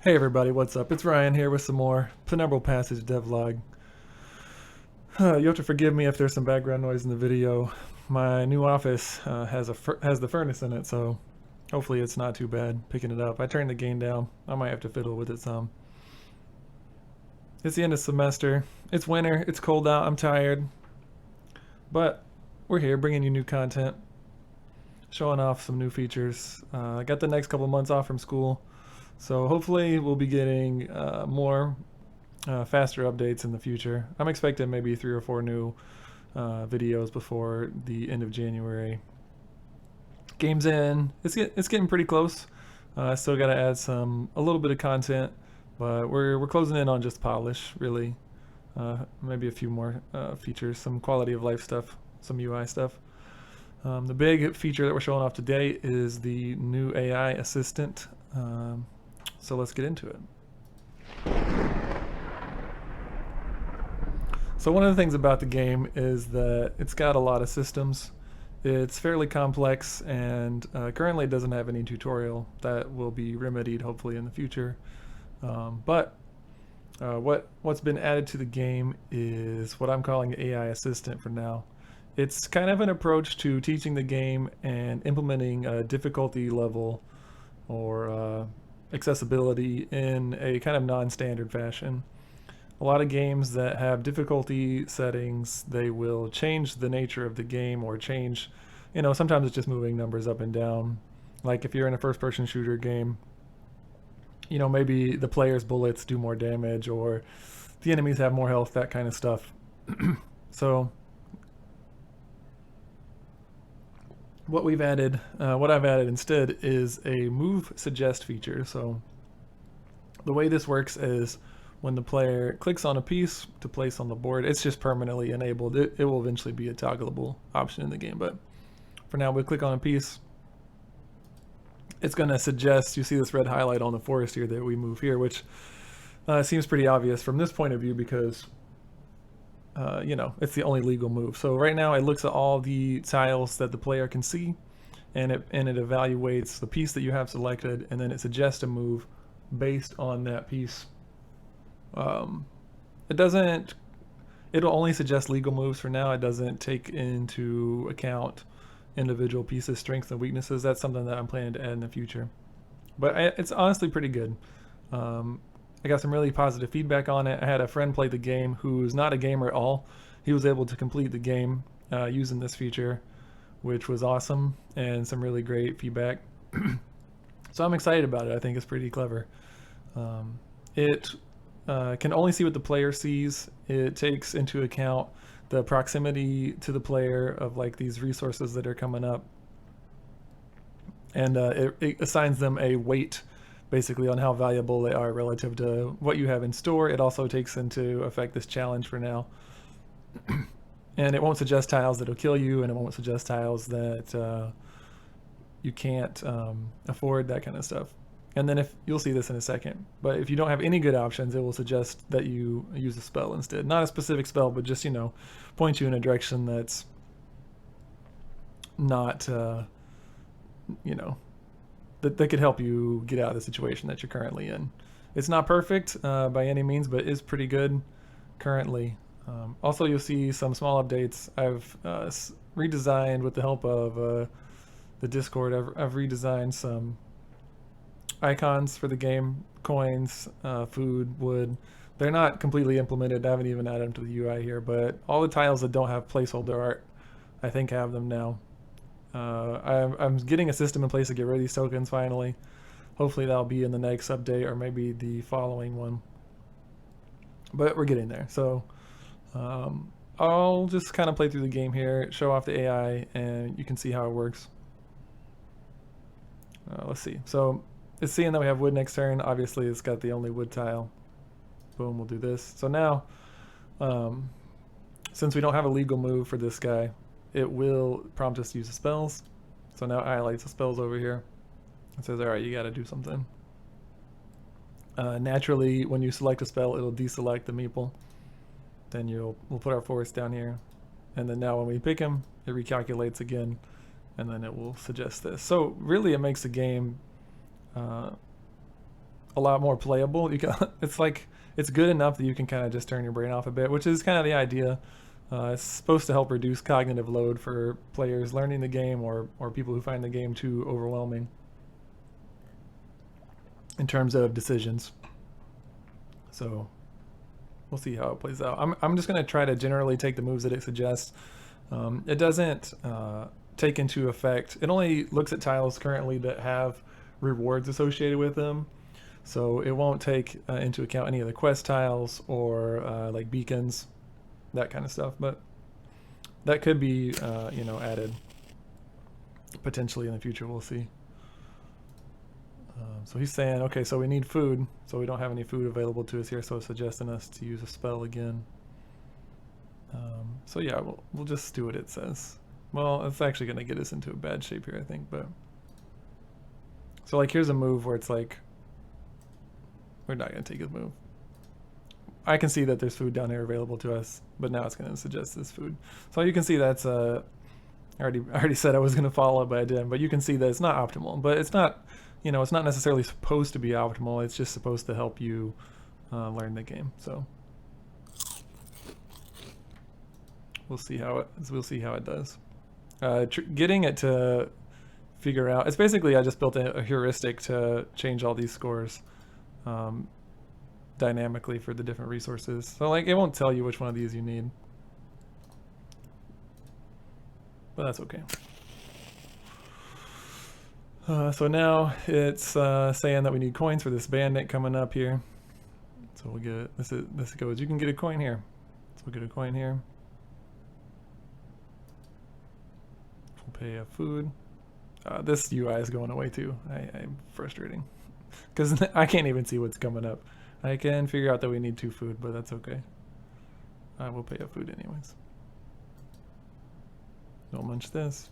Hey everybody, what's up? It's Ryan here with some more Penumbral Passage devlog. You have to forgive me if there's some background noise in the video. My new office has the furnace in it, so hopefully it's not too bad picking it up. I turned the gain down. I might have to fiddle with it some. It's the end of semester. It's winter. It's cold out. I'm tired. But we're here bringing you new content, showing off some new features. I got the next couple months off from school, so hopefully we'll be getting more faster updates in the future. I'm expecting maybe 3 or 4 new videos before the end of January. Game's in. It's getting pretty close. I still got to add a little bit of content, but we're closing in on just polish, really. Maybe a few more features, some quality of life stuff, some UI stuff. The big feature that we're showing off today is the new AI assistant. So let's get into it. So one of the things about the game is that it's got a lot of systems. It's fairly complex, and currently it doesn't have any tutorial. That will be remedied hopefully in the future. What's been added to the game is what I'm calling AI assistant for now. It's kind of an approach to teaching the game and implementing a difficulty level or accessibility in a kind of non-standard fashion. A lot of games that have difficulty settings, they will change the nature of the game or change, sometimes it's just moving numbers up and down. Like if you're in a first-person shooter game, maybe the player's bullets do more damage or the enemies have more health, that kind of stuff. So what I've added instead is a move suggest feature. So the way this works is when the player clicks on a piece to place on the board, it's just permanently enabled. It will eventually be a toggleable option in the game, but for now we click on a piece. It's going to suggest, you see this red highlight on the forest here, that we move here, which seems pretty obvious from this point of view because it's the only legal move. So right now it looks at all the tiles that the player can see, and it evaluates the piece that you have selected, and then it suggests a move based on that piece. It'll only suggest legal moves for now. It doesn't take into account individual pieces' strengths and weaknesses. That's something that I'm planning to add in the future. But it's honestly pretty good. I got some really positive feedback on it. I had a friend play the game who's not a gamer at all. He was able to complete the game using this feature, which was awesome, and some really great feedback. So I'm excited about it. I think it's pretty clever. It can only see what the player sees. It takes into account the proximity to the player of like these resources that are coming up, and it assigns them a weight basically on how valuable they are relative to what you have in store. It also takes into effect this challenge for now. And it won't suggest tiles that'll kill you, and it won't suggest tiles that you can't afford, that kind of stuff. And then if you'll see this in a second, but if you don't have any good options, it will suggest that you use a spell instead. Not a specific spell, but just, point you in a direction that's not, that could help you get out of the situation that you're currently in. It's not perfect by any means, but is pretty good currently. Also, you'll see some small updates. I've redesigned, with the help of the Discord, I've redesigned some icons for the game, coins, food, wood. They're not completely implemented. I haven't even added them to the UI here, but all the tiles that don't have placeholder art, I think, have them now. I'm getting a system in place to get rid of these tokens finally. Hopefully that'll be in the next update or maybe the following one. But we're getting there. So I'll just kind of play through the game here, show off the AI, and you can see how it works. Let's see. So it's seeing that we have wood next turn. Obviously it's got the only wood tile. Boom, we'll do this. So now, since we don't have a legal move for this guy, it will prompt us to use the spells. So now it highlights the spells over here. It says, all right, you got to do something. Naturally, when you select a spell, it'll deselect the meeple. Then we'll put our forest down here. And then now when we pick him, it recalculates again, and then it will suggest this. So really it makes the game a lot more playable. You can, it's like it's good enough that you can kind of just turn your brain off a bit, which is kind of the idea. It's supposed to help reduce cognitive load for players learning the game or people who find the game too overwhelming in terms of decisions. So we'll see how it plays out. I'm just going to try to generally take the moves that it suggests. It doesn't take into effect, it only looks at tiles currently that have rewards associated with them. So it won't take into account any of the quest tiles or like beacons, that kind of stuff. But that could be, you know, added potentially in the future. We'll see. So he's saying, okay, so we need food. So we don't have any food available to us here. So it's suggesting us to use a spell again. So yeah, we'll just do what it says. Well, it's actually going to get us into a bad shape here, I think. But so like here's a move where it's like, we're not going to take his move. I can see that there's food down here available to us, but now it's going to suggest this food. So you can see that's I already said I was going to follow it, but I didn't. But you can see that it's not optimal. But it's not, you know, it's not necessarily supposed to be optimal. It's just supposed to help you learn the game. So we'll see how it does. Getting it to figure out, it's basically I just built a heuristic to change all these scores dynamically for the different resources. So like it won't tell you which one of these you need, but that's okay. So now it's saying that we need coins for this bandit coming up here. So we'll get this goes. You can get a coin here. So we'll get a coin here. We'll pay a food. This UI is going away too. I'm frustrating because I can't even see what's coming up. I can figure out that we need 2 food, but that's okay. I will pay a food anyways. Don't munch this.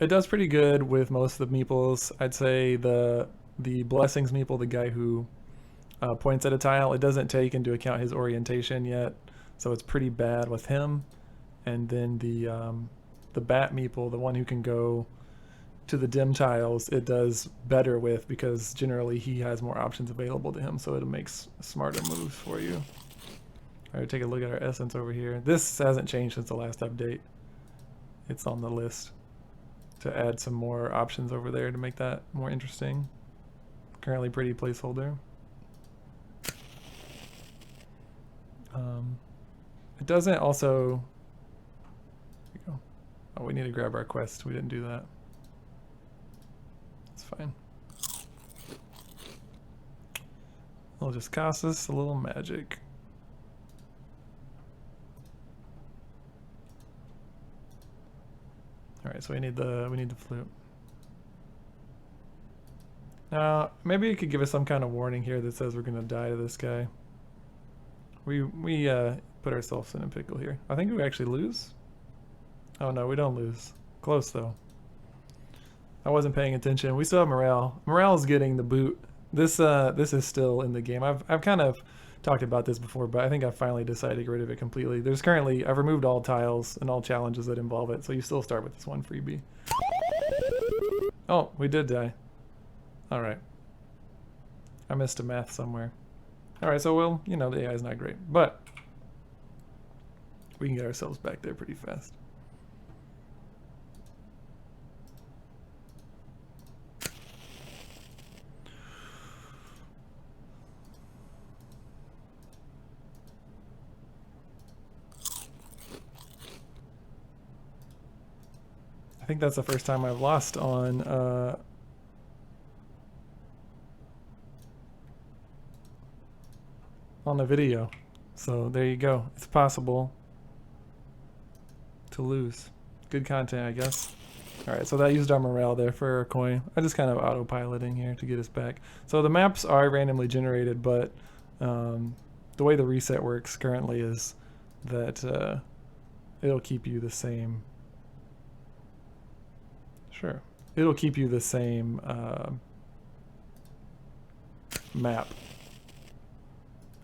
It does pretty good with most of the meeples. I'd say the blessings meeple, the guy who points at a tile, it doesn't take into account his orientation yet, so it's pretty bad with him. And then the bat meeple, the one who can go to the dim tiles, it does better with, because generally he has more options available to him, so it makes smarter moves for you. All right, take a look at our essence over here. This hasn't changed since the last update. It's on the list to add some more options over there to make that more interesting. Currently pretty placeholder. It doesn't also, here we go. Oh, we need to grab our quest. We didn't do that. It's fine. It'll just cost us a little magic. All right, so we need the flute. Now, maybe it could give us some kind of warning here that says we're gonna die to this guy. We put ourselves in a pickle here. I think we actually lose. Oh no, we don't lose. Close though. I wasn't paying attention. We still have morale. Morale is getting the boot. This is still in the game. I've kind of talked about this before, but I think I've finally decided to get rid of it completely. There's currently, I've removed all tiles and all challenges that involve it, so you still start with this one freebie. Oh, we did die. All right. I missed a math somewhere. All right, so well, you know, the AI is not great, but we can get ourselves back there pretty fast. I think that's the first time I've lost on a video. So there you go. It's possible to lose. Good content, I guess. All right, so that used our morale there for a coin. I just kind of autopiloting here to get us back. So the maps are randomly generated, but the way the reset works currently is that it'll keep you the same. Sure. It'll keep you the same map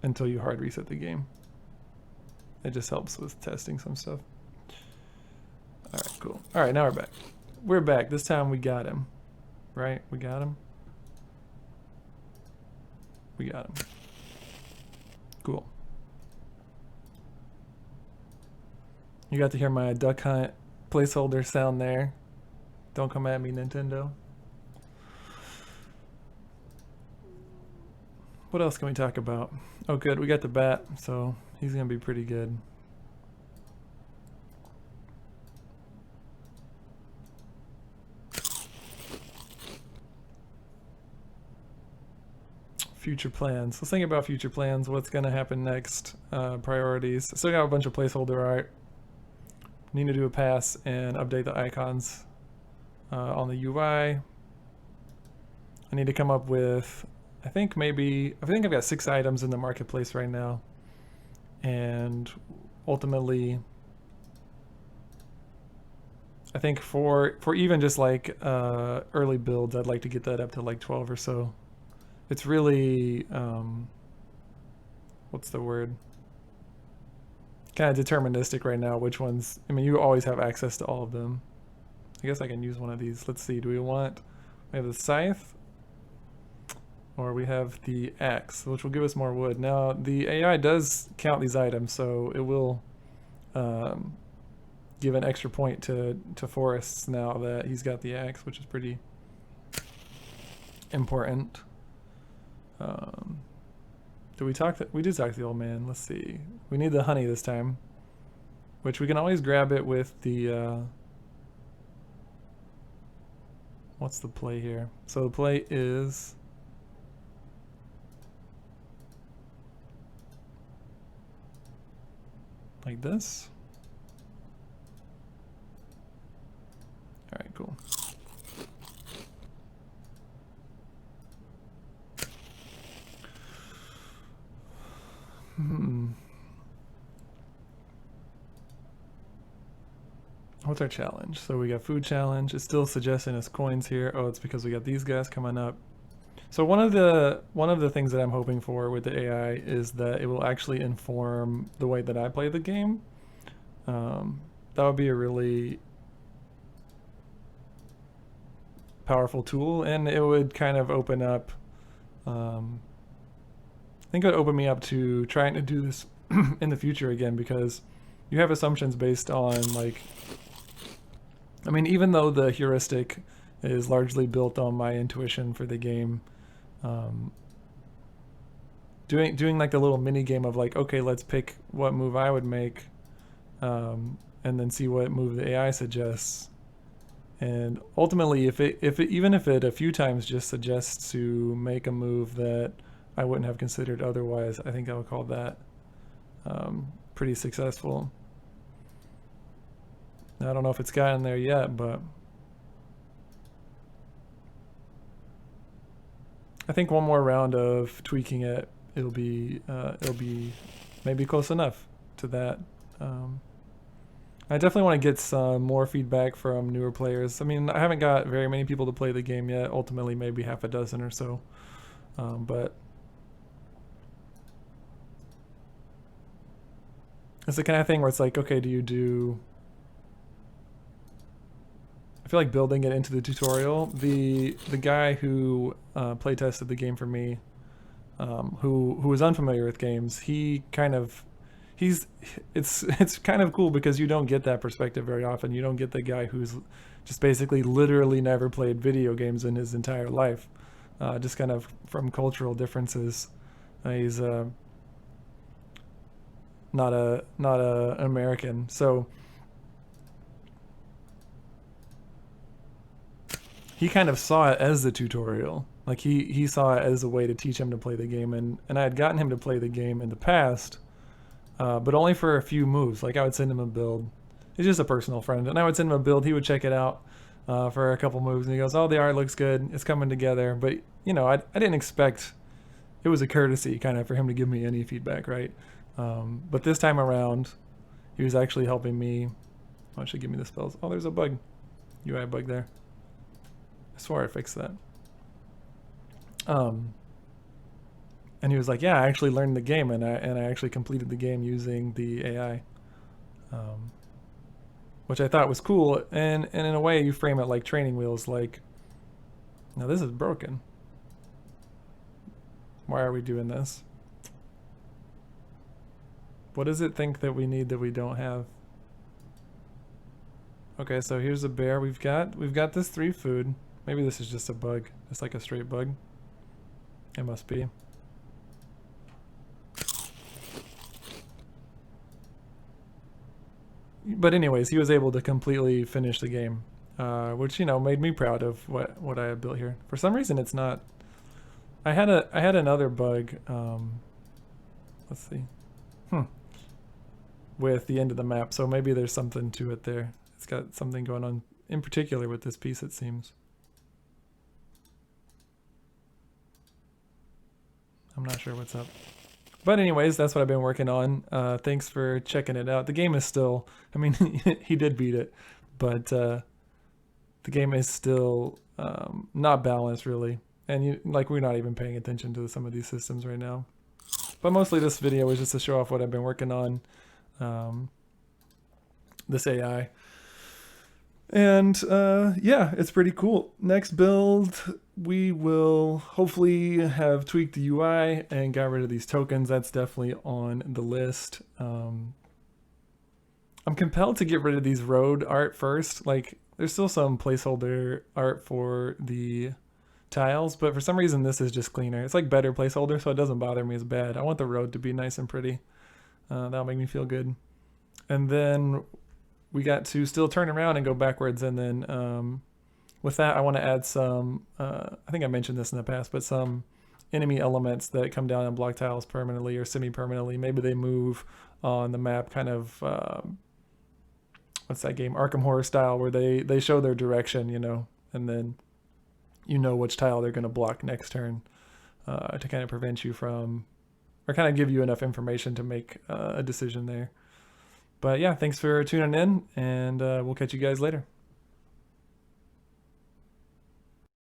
until you hard reset the game. It just helps with testing some stuff. All right, cool. All right, now we're back. We're back. This time we got him, right? We got him. We got him. Cool. You got to hear my Duck Hunt placeholder sound there. Don't come at me, Nintendo. What else can we talk about? Oh, good. We got the bat, so he's going to be pretty good. Future plans. Let's think about future plans. What's going to happen next? Priorities. Still got a bunch of placeholder art. Need to do a pass and update the icons on the UI. I need to come up with, I think I've got 6 items in the marketplace right now. And ultimately, I think for even just like early builds, I'd like to get that up to like 12 or so. It's really, what's the word? Kind of deterministic right now, which ones, I mean, you always have access to all of them. I guess I can use one of these. Let's see, we have the scythe, or we have the axe, which will give us more wood. Now, the AI does count these items, so it will give an extra point to forests now that he's got the axe, which is pretty important. We did talk to the old man. Let's see. We need the honey this time, which we can always grab it with the, what's the play here? So the play is like this. All right, cool. What's our challenge? So we got food challenge. It's still suggesting us coins here. Oh, it's because we got these guys coming up. So one of the things that I'm hoping for with the AI is that it will actually inform the way that I play the game. That would be a really powerful tool, and it would kind of open up, I think it would open me up to trying to do this in the future again, because you have assumptions based on, like, I mean, even though the heuristic is largely built on my intuition for the game, doing like the little mini game of like, okay, let's pick what move I would make, and then see what move the AI suggests. And ultimately, even if it a few times just suggests to make a move that I wouldn't have considered otherwise, I think I would call that pretty successful. Now, I don't know if it's gotten there yet, but I think one more round of tweaking it, it'll be maybe close enough to that. I definitely want to get some more feedback from newer players. I mean, I haven't got very many people to play the game yet. Ultimately, maybe half a dozen or so, but it's the kind of thing where it's like, okay, I feel like building it into the tutorial. The guy who play tested the game for me, who was unfamiliar with games, it's kind of cool because you don't get that perspective very often. You don't get the guy who's just basically literally never played video games in his entire life, just kind of from cultural differences. He's not a American, so he kind of saw it as the tutorial. Like he saw it as a way to teach him to play the game, and I had gotten him to play the game in the past, but only for a few moves. Like I would send him a build. He's just a personal friend, and I would send him a build. He would check it out for a couple moves, and he goes, "Oh, the art looks good. It's coming together." But you know, I didn't expect. It was a courtesy kind of for him to give me any feedback, right? But this time around, he was actually helping me. Oh, it should give me the spells. Oh, there's a bug. UI bug there. I swore I fixed that. And he was like, "Yeah, I actually learned the game, and I actually completed the game using the AI," which I thought was cool. And in a way, you frame it like training wheels. Like, now this is broken. Why are we doing this? What does it think that we need that we don't have? Okay, so here's a bear. We've got this 3 food. Maybe this is just a bug. It's like a straight bug. It must be. But anyways, he was able to completely finish the game, which, you know, made me proud of what I had built here. For some reason, it's not. I had another bug. Let's see. With the end of the map, so maybe there's something to it there. It's got something going on in particular with this piece, it seems. I'm not sure what's up. But anyways, that's what I've been working on. Thanks for checking it out. The game is still, I mean, he did beat it, but the game is still not balanced really. And we're not even paying attention to some of these systems right now. But mostly this video was just to show off what I've been working on, this AI. And yeah, it's pretty cool. Next build, we will hopefully have tweaked the UI and got rid of these tokens. That's definitely on the list. I'm compelled to get rid of these road art first. Like, there's still some placeholder art for the tiles, but for some reason this is just cleaner. It's like better placeholder, so it doesn't bother me as bad. I want the road to be nice and pretty. That'll make me feel good. And then we got to still turn around and go backwards, and then with that I want to add some, I think I mentioned this in the past, but some enemy elements that come down and block tiles permanently or semi-permanently. Maybe they move on the map kind of, what's that game, Arkham Horror style, where they show their direction, you know, and then you know which tile they're going to block next turn, to kind of prevent you from, or kind of give you enough information to make a decision there. But yeah, thanks for tuning in, and we'll catch you guys later.